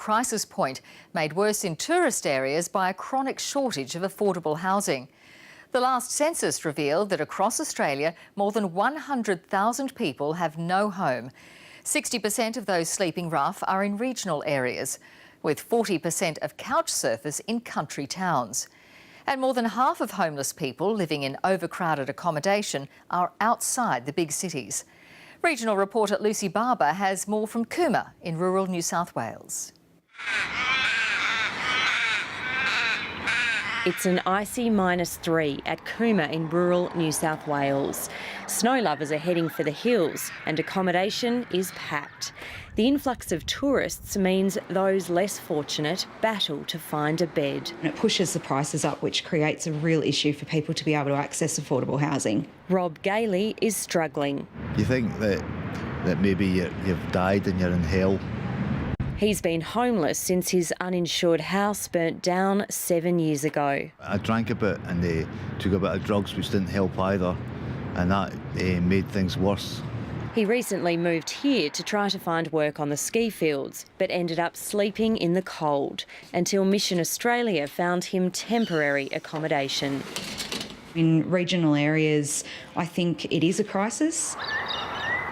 crisis point, made worse in tourist areas by a chronic shortage of affordable housing. The last census revealed that across Australia, more than 100,000 people have no home. 60% of those sleeping rough are in regional areas, with 40% of couch surfers in country towns. And more than half of homeless people living in overcrowded accommodation are outside the big cities. Regional reporter Lucy Barber has more from Cooma in rural New South Wales. It's an icy -3 at Cooma in rural New South Wales. Snow lovers are heading for the hills and accommodation is packed. The influx of tourists means those less fortunate battle to find a bed. It pushes the prices up, which creates a real issue for people to be able to access affordable housing. Rob Gailey is struggling. You think that maybe you've died and you're in hell. He's been homeless since his uninsured house burnt down 7 years ago. I drank a bit and they took a bit of drugs which didn't help either, and that made things worse. He recently moved here to try to find work on the ski fields, but ended up sleeping in the cold until Mission Australia found him temporary accommodation. In regional areas, I think it is a crisis.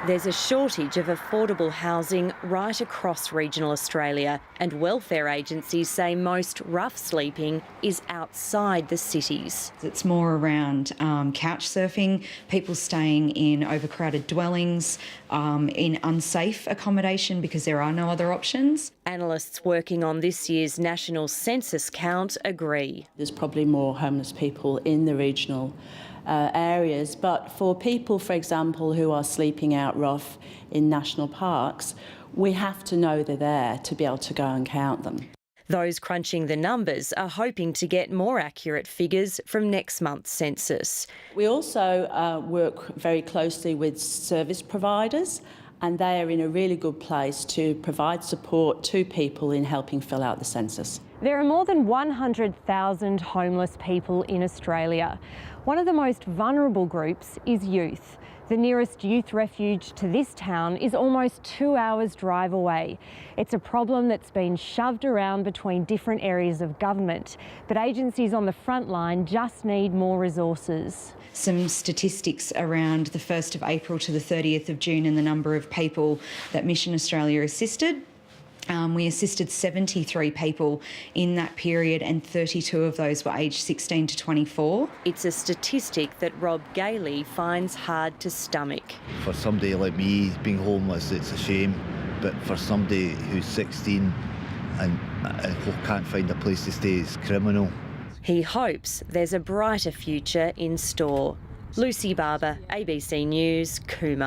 There's a shortage of affordable housing right across regional Australia, and welfare agencies say most rough sleeping is outside the cities. It's more around couch surfing, people staying in overcrowded dwellings, in unsafe accommodation because there are no other options. Analysts working on this year's national census count agree. There's probably more homeless people in the regional areas, but for people, for example, who are sleeping out rough in national parks, we have to know they're there to be able to go and count them. Those crunching the numbers are hoping to get more accurate figures from next month's census. We also work very closely with service providers, and they are in a really good place to provide support to people in helping fill out the census. There are more than 100,000 homeless people in Australia. One of the most vulnerable groups is youth. The nearest youth refuge to this town is almost 2 hours' drive away. It's a problem that's been shoved around between different areas of government, but agencies on the front line just need more resources. Some statistics around the 1st of April to the 30th of June and the number of people that Mission Australia assisted. We assisted 73 people in that period, and 32 of those were aged 16 to 24. It's a statistic that Rob Gailey finds hard to stomach. For somebody like me, being homeless, it's a shame, but for somebody who's 16 and can't find a place to stay, it's criminal. He hopes there's a brighter future in store. Lucy Barber, ABC News, Cooma.